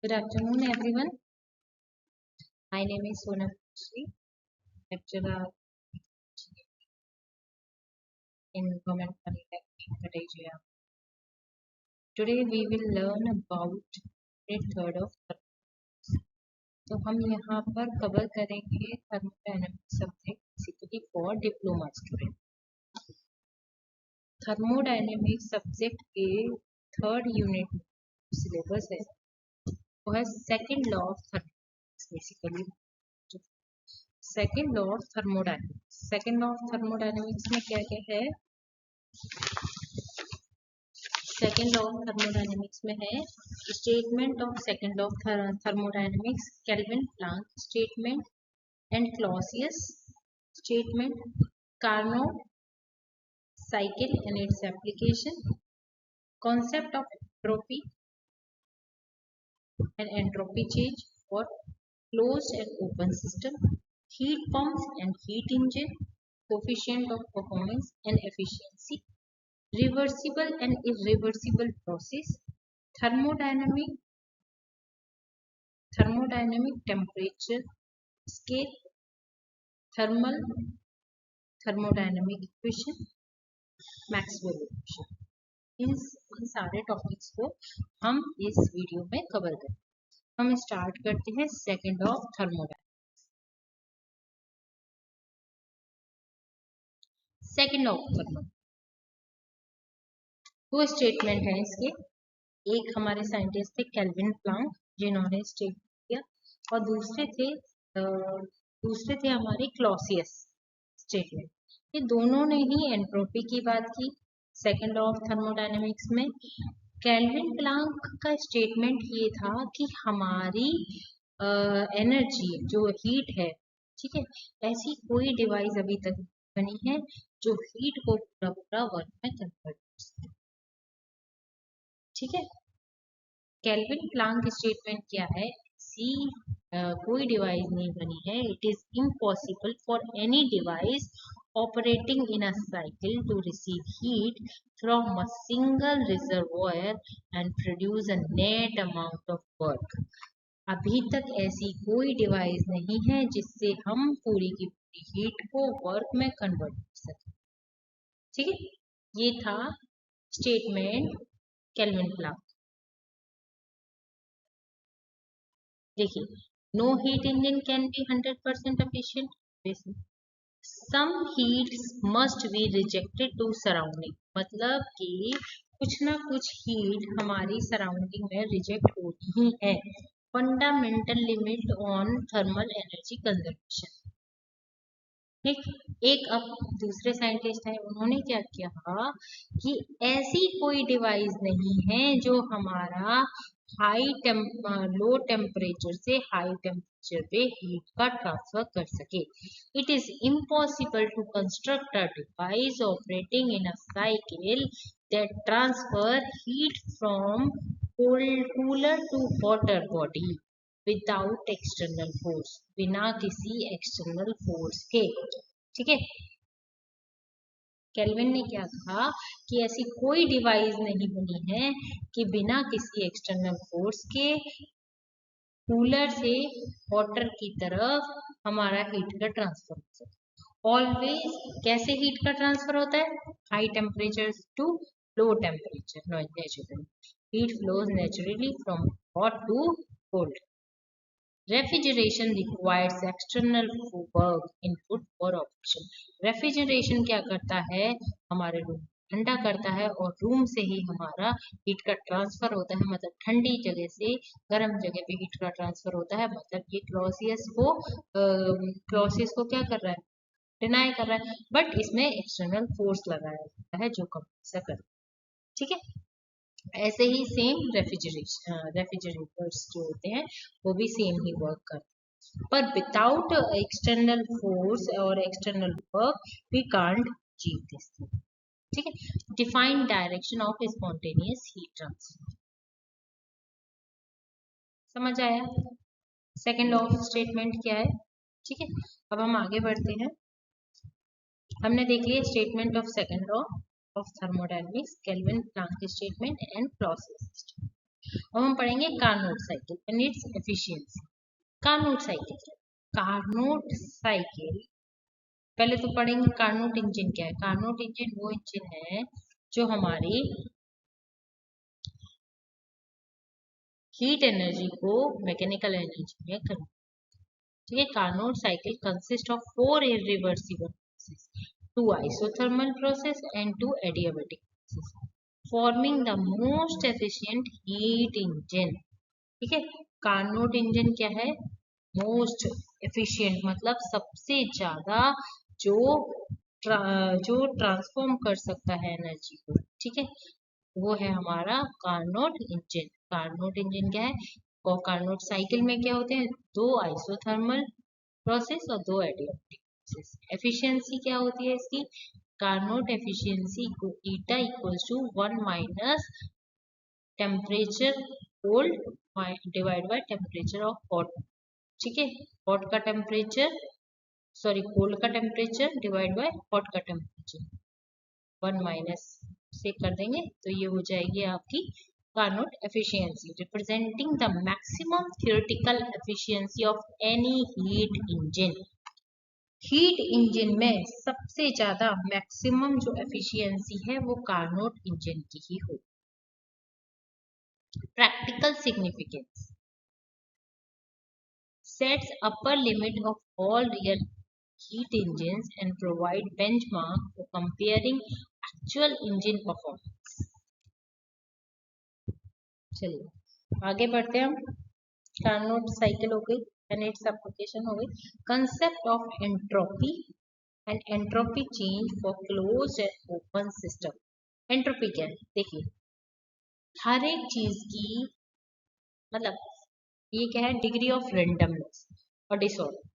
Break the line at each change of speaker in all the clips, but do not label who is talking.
Good afternoon, everyone. My name is Sonam Sri, lecturer in Government Polytechnic at AGM. Today we will learn about unit third of thermodynamics. तो हम यहाँ पर cover करेंगे thermodynamics subject basically for diploma student. Thermodynamics subject के third unit syllabus है वो है second law of thermodynamics. Basically second law of thermodynamics, second law of thermodynamics में क्या क्या है? सेकेंड लॉ ऑफ थर्मोडायनेमिक्स में है statement of second law of thermodynamics, Kelvin Planck statement and Clausius statement, Carnot cycle and its application, concept of entropy and entropy change for closed and open system, heat pumps and heat engine, coefficient of performance and efficiency, reversible and irreversible process, thermodynamic temperature scale, thermodynamic equation, Maxwell equation। इन सारे topics को हम इस video में cover करेंगे। हम start करते हैं second of thermodynamics. Second of thermodynamics दो स्टेटमेंट है इसके। एक हमारे साइंटिस्ट थे केल्विन प्लैंक जिन्होंने स्टेट किया, और दूसरे थे हमारे क्लॉसियस स्टेटमेंट। ये दोनों ने ही एंट्रोपी की बात की सेकेंड लॉ ऑफ थर्मोडायनेमिक्स में। केल्विन प्लैंक का स्टेटमेंट ये था कि हमारी एनर्जी जो हीट है, ठीक है, ऐसी कोई डिवाइस अभी तक बनी है जो हीट को पूरा पूरा वर्क में कन्वर्ट कर सके। ठीक है, केल्विन प्लैंक स्टेटमेंट क्या है? कोई डिवाइस नहीं बनी है। It is impossible for any device operating in a cycle to receive heat from a single reservoir and produce a net amount of work। अभी तक ऐसी कोई डिवाइस नहीं है जिससे हम पूरी की पूरी हीट को वर्क में कन्वर्ट कर सकें। ठीक है, ये था स्टेटमेंट केल्विन प्लैंक। देखिए, no heat engine can be 100% एफिशिएंट। Some heats must be rejected to surrounding, मतलब कि कुछ ना कुछ हीट हमारी सराउंडिंग में रिजेक्ट होती ही है। Fundamental limit on thermal energy conservation. ठीक, एक अब दूसरे साइंटिस्ट हैं, उन्होंने क्या किया कि ऐसी कोई डिवाइस नहीं है जो हमारा लो टेम्परेचर से हाई टेम्परेचर पे हीट का ट्रांसफर कर सके। It is impossible to construct a device operating in a cycle that transfer heat from cooler to hotter body without external force, बिना किसी एक्सटर्नल फोर्स के। ठीक है, केल्विन ने क्या कहा कि ऐसी कोई डिवाइस नहीं बनी है कि बिना किसी एक्सटर्नल फोर्स के कूलर से वाटर की तरफ हमारा हीट का ट्रांसफर हो सके। ऑलवेज कैसे हीट का ट्रांसफर होता है? High temperature to low temperature naturally. Heat flows naturally from hot to cold. Refrigeration requires external work input for operation. Refrigeration क्या करता है? हमारे रूम ठंडा करता है और रूम से ही हमारा हीट का ट्रांसफर होता है, मतलब ठंडी जगह से गर्म जगह पे हीट का ट्रांसफर होता है। मतलब ये क्लॉसियस को क्या कर रहा है? डिनाई कर रहा है, बट इसमें एक्सटर्नल फोर्स लगाया जाता है जो कंप्रेसर करता है। ठीक है, ऐसे ही सेम रेफ्रिजरेटर्स जो होते हैं वो भी सेम ही वर्क करते हैं, पर विदाउट एक्सटर्नल फोर्स और external work we can't achieve this thing. ठीक है, define direction of spontaneous heat transfer. समझ आया सेकेंड लॉ ऑफ स्टेटमेंट क्या है? ठीक है, अब हम आगे बढ़ते हैं। हमने देख लिया statement of second law of thermodynamics, Kelvin Planck statement and Clausius statement। अब हम पढ़ेंगे Carnot cycle and its efficiency. Carnot cycle, Carnot cycle पहले तो पढ़ेंगे कार्नोट इंजन क्या है। कार्नोट इंजन वो इंजन है जो हमारी हीट एनर्जी को मैकेनिकल एनर्जी में कन्वर्ट। ठीक है, Carnot cycle consist of 4 irreversible processes, 2 isothermal process and 2 adiabatic processes, forming the most efficient heat engine। ठीक है, कार्नोट इंजन क्या है? मोस्ट एफिशिएंट मतलब सबसे ज्यादा जो जो ट्रांसफॉर्म कर सकता है एनर्जी को। ठीक है, वो है हमारा कार्नोट इंजन। कार्नोट इंजन क्या है? और कार्नोट साइकिल में क्या होते हैं? 2 आइसोथर्मल प्रोसेस और 2 एडियाबैटिक प्रोसेस। एफिशिएंसी क्या होती है इसकी? कार्नोट एफिशिएंसी को eta equals to 1 minus temperature cold divide by temperature of hot. ठीक है, हॉट का टेम्परेचर, सॉरी कोल्ड का टेम्परेचर डिवाइड बाय हॉट का टेम्परेचर, 1 माइनस से कर देंगे तो ये हो जाएगी आपकी Carnot efficiency, representing the maximum theoretical efficiency of any heat engine. Heat engine में सबसे ज्यादा मैक्सिमम जो एफिशिएंसी है वो कार्नोट इंजन की ही होगी। Practical significance, sets upper limit of all real heat engines and provide benchmark for comparing actual engine performance। चलिए आगे बढ़ते हैं हम। कार्नोट साइकिल हो गई एंड इट्स एप्लीकेशन हो गई। Concept of entropy and entropy change for closed and open system. Entropy क्या है? देखिए, हर एक चीज की मतलब ये क्या है? डिग्री ऑफ रेंडमनेस और disorder.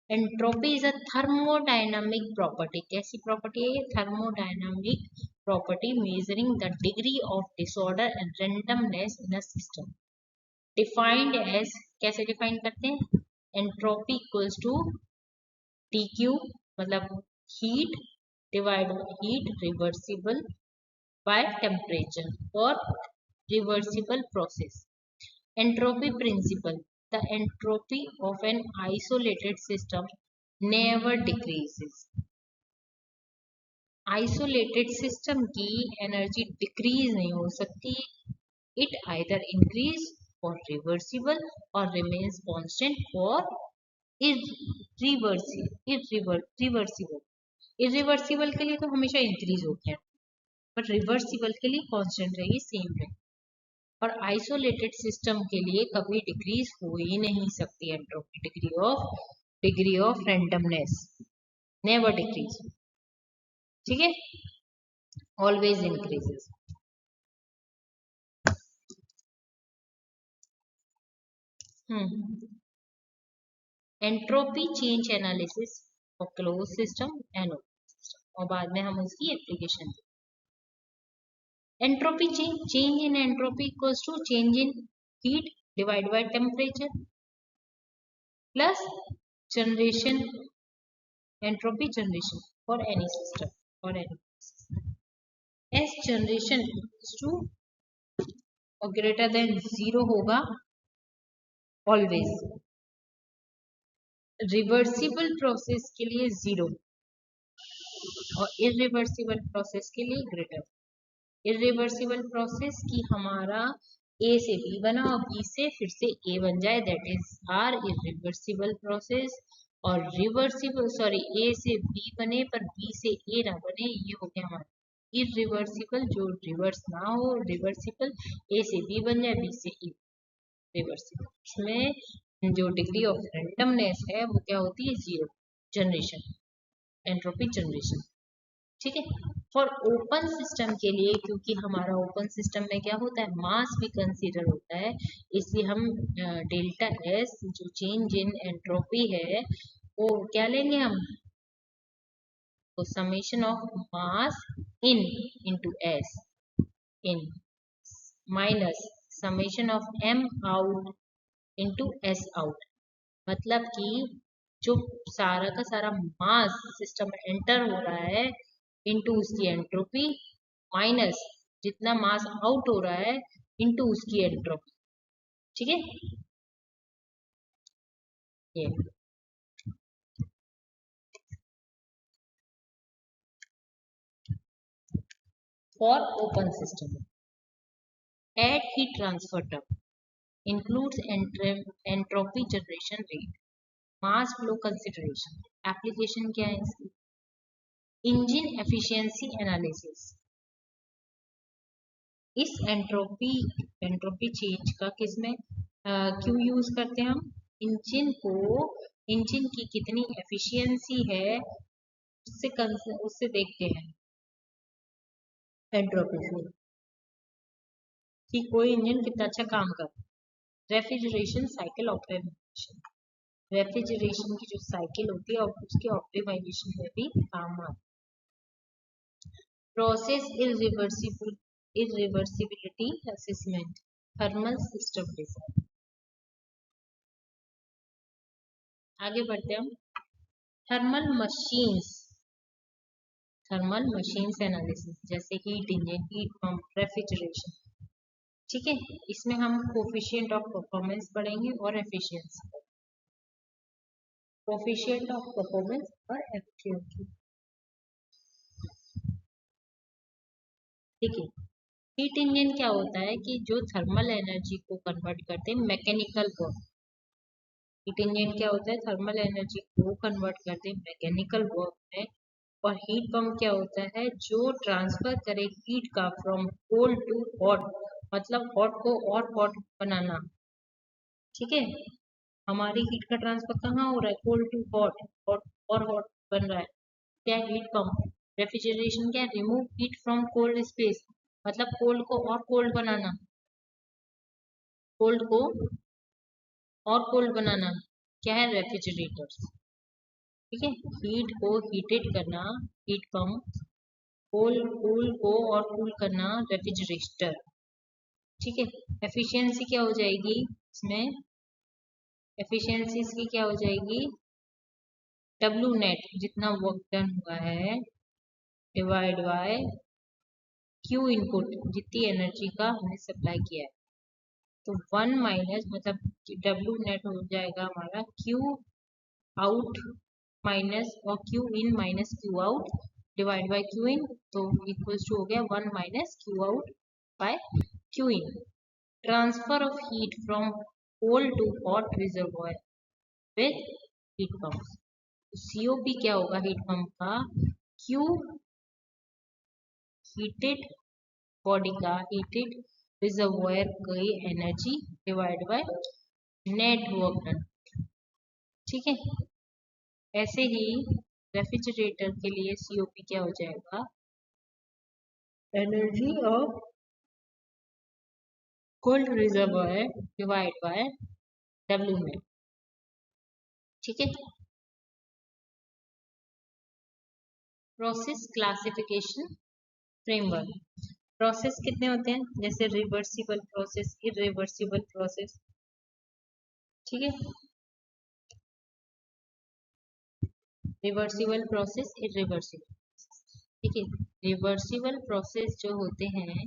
Entropy is a thermodynamic property. कैसी प्रॉपर्टी है ये? Thermodynamic property measuring the degree of disorder and randomness in a system. Defined as, कैसे डिफाइन करते हैं? एंट्रोपी इक्वल्स टू TQ मतलब heat divide heat reversible by temperature और reversible process. Entropy principle, the entropy of an isolated system never decreases। Isolated system की energy decrease नहीं हो सकती, it either increase और रिवर्सिबल और रिमेन्स कांस्टेंट और reversible. Irreversible के लिए तो हमेशा इंक्रीज होता है, बट रिवर्सिबल के लिए कांस्टेंट रहेगी, सेम रहेगी। और आइसोलेटेड सिस्टम के लिए कभी डिक्रीज हो ही नहीं सकती entropy. Degree of randomness never decrease. ठीक है, always increases. Entropy change analysis for close system and open system, और बाद में हम उसकी application. Entropy change in entropy equals to change in heat divide by temperature plus generation, entropy generation for any system और any system. S generation equals to और greater than 0 होगा always. Reversible process के लिए 0 और irreversible process के लिए greater. Irreversible process की हमारा ए से बी बना और बी से फिर से ए बन जाए, that is are irreversible process. और रिवर्सिबल, सॉरी, ए से बी बने पर बी से ए ना बने, ये हो गया हमारा इरिवर्सिबल, जो रिवर्स ना हो। रिवर्सिबल ए से बी बन जाए, बी से ए रिवर्सिबल। इसमें जो डिग्री ऑफ रैंडमनेस है वो क्या होती है? 0। Generation, entropy generation. ठीक है, फॉर ओपन सिस्टम के लिए, क्योंकि हमारा ओपन सिस्टम में क्या होता है? मास भी कंसीडर होता है, इसलिए हम डेल्टा एस जो चेंज इन एंट्रोपी है वो क्या लेंगे हम? तो summation of mass in into S in minus summation of am out into S out. मतलब कि जो सारा का सारा मास सिस्टम में एंटर हो रहा है इनटू उसकी एंट्रोपी माइनस जितना मास आउट हो रहा है इनटू उसकी एंट्रोपी। ठीक है, ये for open system eight heat transfer term includes entropy generation rate, mass flow consideration। Application क्या है इसकी? Engine efficiency analysis. इस एंट्रोपी चेंज का किसमें क्यों यूज करते हैं हम? इंजन की कितनी एफिशिएंसी है उससे देखते हैं एंट्रोपी से कि कोई इंजन कितना अच्छा काम कर। रेफ्रिजरेशन साइकिल ऑप्टिमाइजेशन, रेफ्रिजरेशन की जो साइकिल होती है और उसके ऑप्टिमाइजेशन में भी काम आता है। Process irreversibility assessment, thermal system design. आगे बढ़ते हैं हम। थर्मल मशीन्स एनालिसिस, जैसे heat engine, heat pump, refrigeration. ठीक है, इसमें हम कोफिशिएंट ऑफ परफॉर्मेंस पढ़ेंगे और एफिशिएंसी। कोफिशिएंट ऑफ परफॉर्मेंस और एफिशिएंसी। ठीक है, हीट इंजन क्या होता है कि जो थर्मल एनर्जी को कन्वर्ट करते हैं मैकेनिकल वर्क। हीट इंजन क्या होता है? थर्मल एनर्जी को कन्वर्ट करते हैं मैकेनिकल वर्क में। और हीट पंप क्या होता है? जो ट्रांसफर करे हीट का फ्रॉम कोल्ड टू हॉट, मतलब हॉट को और हॉट बनाना। ठीक है, हमारी हीट का ट्रांसफर कहाँ हो रहा है? कोल्ड टू हॉट, हॉट और हॉट बन रहा है। क्या हीट पंप? रेफ्रिजरेशन क्या? Remove heat from cold space, मतलब कोल्ड को और कोल्ड बनाना, कोल्ड को और कोल्ड बनाना। क्या है? रेफ्रिजरेटर्स। ठीक है, हीट को हीटेड करना हीट पंप, कूल को और कूल करना रेफ्रिजरेटर। ठीक है, एफिशिएंसी क्या हो जाएगी इसमें? एफिशिएंसी इसकी क्या हो जाएगी? डब्ल्यू नेट, जितना वर्क डन हुआ है, डिवाइड बाय क्यू इनपुट, जितनी एनर्जी का हमने सप्लाई किया है। तो 1 माइनस, मतलब डब्ल्यू नेट हो जाएगा हमारा क्यू आउट माइनस और Q in minus Q out divide by Q in, तो इक्वल्स टू हो गया 1 minus Q out by Q in. Transfer of heat from cold to hot reservoir with heat pump. COP क्या होगा heat pump का? Q heated body का heated reservoir की energy divide by net work done. ठीक है, ऐसे ही refrigerator के लिए सीओपी क्या हो जाएगा? Energy of cold reservoir divide by W net. ठीक है, प्रोसेस क्लासिफिकेशन फ्रेमवर्क। प्रोसेस कितने होते हैं? जैसे रिवर्सिबल प्रोसेस, इरिवर्सिबल प्रोसेस। ठीक है, रिवर्सिबल प्रोसेस, इरिवर्सिबल। ठीक है, रिवर्सिबल प्रोसेस जो होते हैं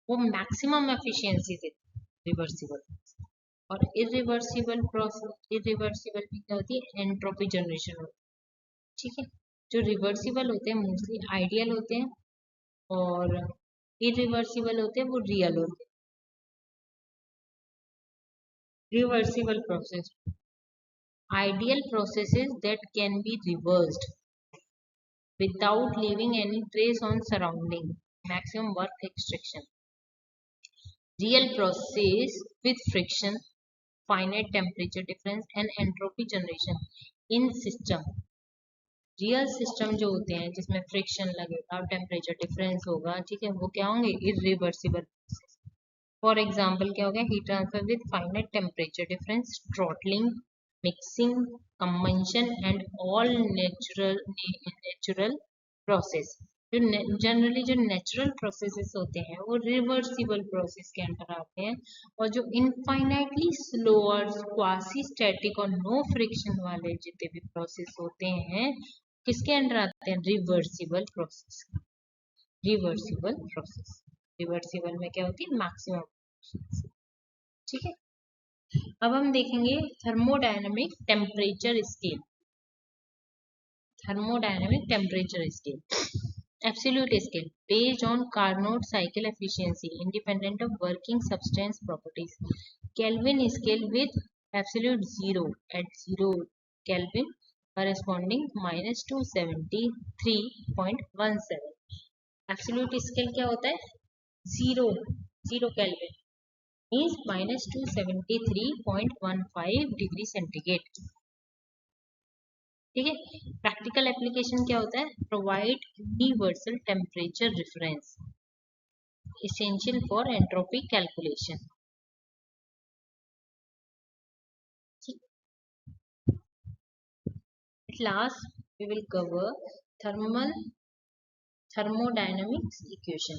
वो मैक्सिमम एफिशिएंसी देते हैं, रिवर्सिबल। और इरिवर्सिबल प्रोसेस, इरिवर्सिबल में क्या होती है? एंट्रोपी जनरेशन होती है। ठीक है, जो रिवर्सिबल होते हैं मोस्टली आइडियल होते हैं और इरिवर्सिबल होते हैं वो रियल होते हैं। Reversible process, ideal processes that can be reversed without leaving any trace on surrounding, maximum work extraction। Real process with friction, finite temperature difference and entropy generation in system। Real system जो होते हैं जिसमें friction लगेगा, temperature difference होगा, ठीक है, वो क्या होंगे? इरिवर्सिबल। फॉर एग्जाम्पल क्या हो गया? Heat transfer with finite temperature difference, throttling, mixing, combustion and all natural process. जो जनरली जो नेचुरल प्रोसेसेस होते हैं वो रिवर्सिबल प्रोसेस के अंदर आते हैं। और जो इनफाइनाइटली स्लोअर, क्वासी स्टैटिक और नो फ्रिक्शन वाले जितने भी प्रोसेस होते हैं किसके अंदर आते हैं? Reversible process. Reversible process, reversible में क्या होती है? मैक्सिमम ठीक है। अब हम देखेंगे thermodynamic temperature scale. Thermodynamic temperature scale. Absolute scale based on Carnot cycle efficiency independent of working substance properties. Kelvin scale with absolute zero at 0 Kelvin corresponding minus 273.17. Absolute scale क्या होता है? Zero Kelvin means minus 273.15 degree centigrade. ठीक है। Practical application क्या होता है? Provide universal temperature reference essential for entropy calculation. At last, we will cover thermodynamics equation,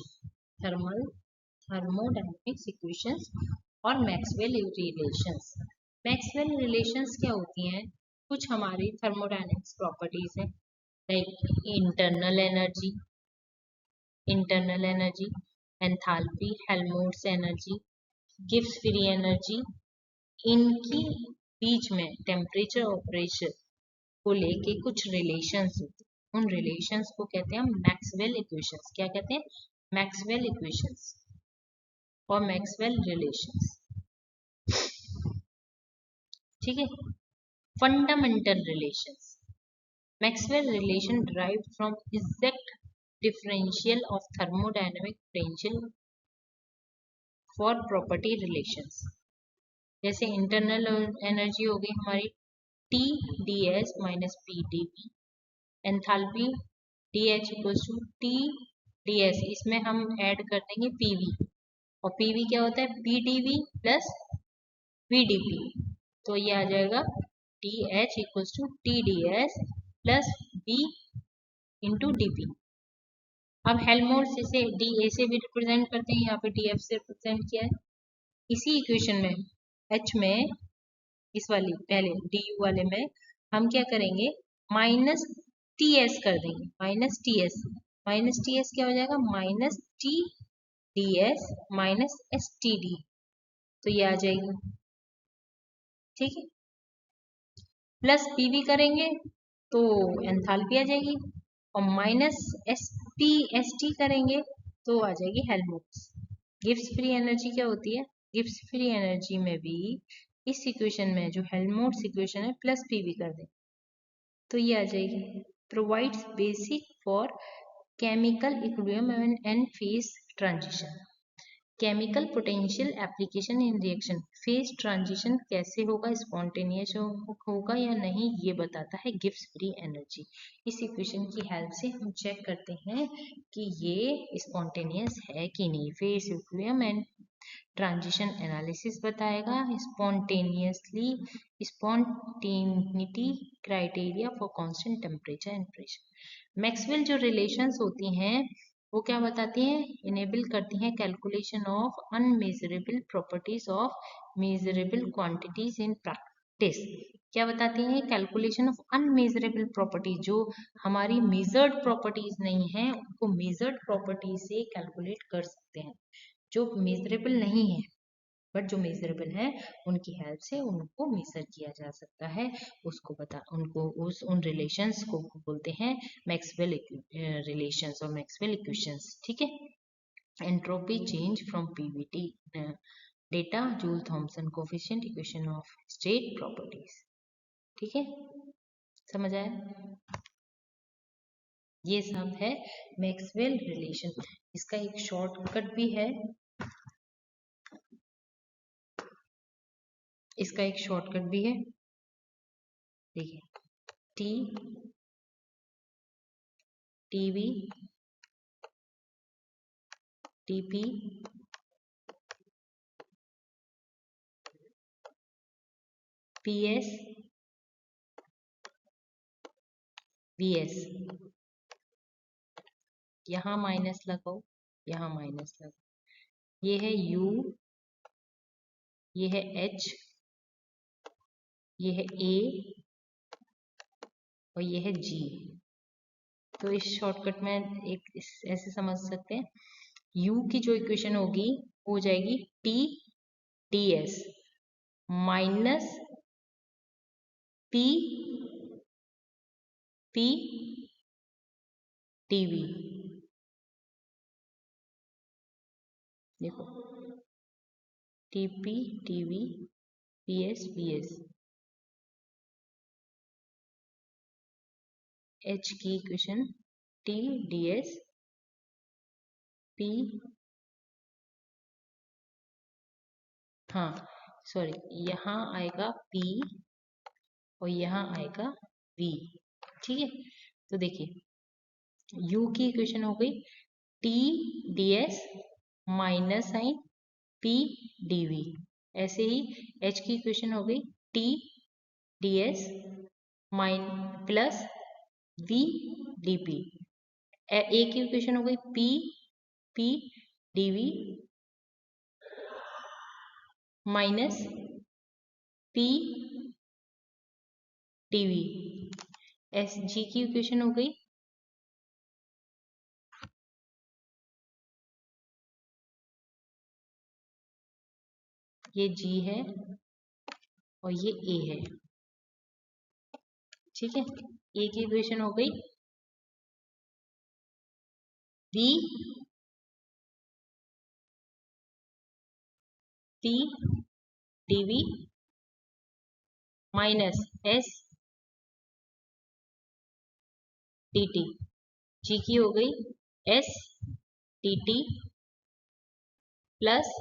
thermodynamics equations और Maxwell relations. Maxwell relations क्या होती हैं? कुछ हमारी थर्मोडायनेमिक्स प्रॉपर्टीज हैं, like internal energy, enthalpy, Helmholtz energy, Gibbs free energy. इनकी बीच में temperature और प्रेशर को लेके कुछ रिलेशंस होते हैं, उन रिलेशंस को कहते हैं मैक्सवेल इक्वेशंस। क्या कहते हैं? मैक्सवेल इक्वेशंस और मैक्सवेल रिलेशंस। ठीक है। Fundamental relations. Maxwell relation derived from exact differential of thermodynamic potential for property relations। जैसे इंटरनल एनर्जी हो गई हमारी T ds minus p d v, enthalpy d h equals to t D s, इसमें हम add कर देंगे PV, और PV क्या होता है? P d v plus v d p, तो ये आ जाएगा d h equals to t D s plus v into d p. अब हेल्महोल्ट्ज इसे डी ए से भी रिप्रेजेंट करते हैं, यहाँ पे डी एफ से रिप्रेजेंट किया है। इसी इक्वेशन में एच में इस वाली पहले डी यू वाले में हम क्या करेंगे? माइनस टी एस कर देंगे, माइनस टी एस क्या हो जाएगा? Minus T D S minus S T D, तो ये आ जाएगी। ठीक है। प्लस पीवी करेंगे तो एंथैल्पी आ जाएगी, और माइनस एस टी करेंगे तो आ जाएगी हेल्महोल्ट्ज। गिब्स फ्री एनर्जी क्या होती है? गिब्स फ्री एनर्जी में भी इस इक्वेशन में जो हेल्महोल्ट्ज इक्वेशन है प्लस पीवी कर दें तो ये आ जाएगी। Provides basic for chemical equilibrium and phase transition. Chemical potential application in reaction. Phase transition कैसे होगा, स्पॉन्टेनियस होगा या नहीं, ये बताता है गिब्स फ्री एनर्जी। इस इक्वेशन की हेल्प से हम चेक करते हैं कि ये स्पॉन्टेनियस है कि नहीं। Phase equilibrium and transition analysis बताएगा। Spontaneity criteria for constant temperature and pressure. Maxwell जो रिलेशंस होती हैं वो क्या बताती हैं? इनेबल करती हैं calculation of unmeasurable properties of measurable quantities in practice. क्या बताती हैं? कैलकुलेशन ऑफ अनमेजरेबल प्रॉपर्टीज, जो हमारी मेजर्ड प्रॉपर्टीज नहीं है उनको मेजर्ड प्रॉपर्टीज से कैलकुलेट कर सकते हैं। जो मेजरेबल नहीं है बट जो मेजरेबल है उनकी हेल्प से उनको मेजर किया जा सकता है। उनको उन रिलेशंस को बोलते हैं मैक्सवेल रिलेशंस और मैक्सवेल इक्वेशंस। ठीक है। Entropy change from PVT data, Joule Thomson coefficient, equation of state properties. ठीक है, समझ आया? ये सब है मैक्सवेल रिलेशन। इसका एक शॉर्टकट भी है, देखिए T TV TP PS VS. यहाँ माइनस लगाओ, यहाँ माइनस लगाओ। ये है यू, ये है एच, ये है ए और ये है जी। तो इस शॉर्टकट में ऐसे समझ सकते हैं, यू की जो इक्वेशन होगी हो जाएगी T D S minus P P TV. देखो TP TV PS PS H की equation T D S P, हाँ सॉरी, यहाँ आएगा P और यहाँ आएगा V। ठीक है, तो देखिए U की इक्वेशन हो गई T D S minus sign P D V. ऐसे ही H की इक्वेशन हो गई T D S mine plus V D P. A की इक्वेशन हो गई P P D V minus P TV. S G की इक्वेशन हो गई ये G है और ये A है। ठीक है, A की इक्वेशन हो गई V T dV minus S dt। G की हो गई S dt plus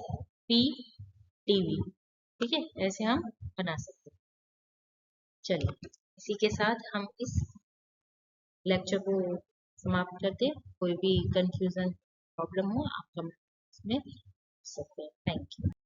P dV। ठीक है, ऐसे हम बना सकते हैं। चलिए इसी के साथ हम इस लेक्चर को समाप्त करते हैं। कोई भी कंफ्यूजन प्रॉब्लम हो आप कमेंट्स में पूछ सकते हैं। Thank you.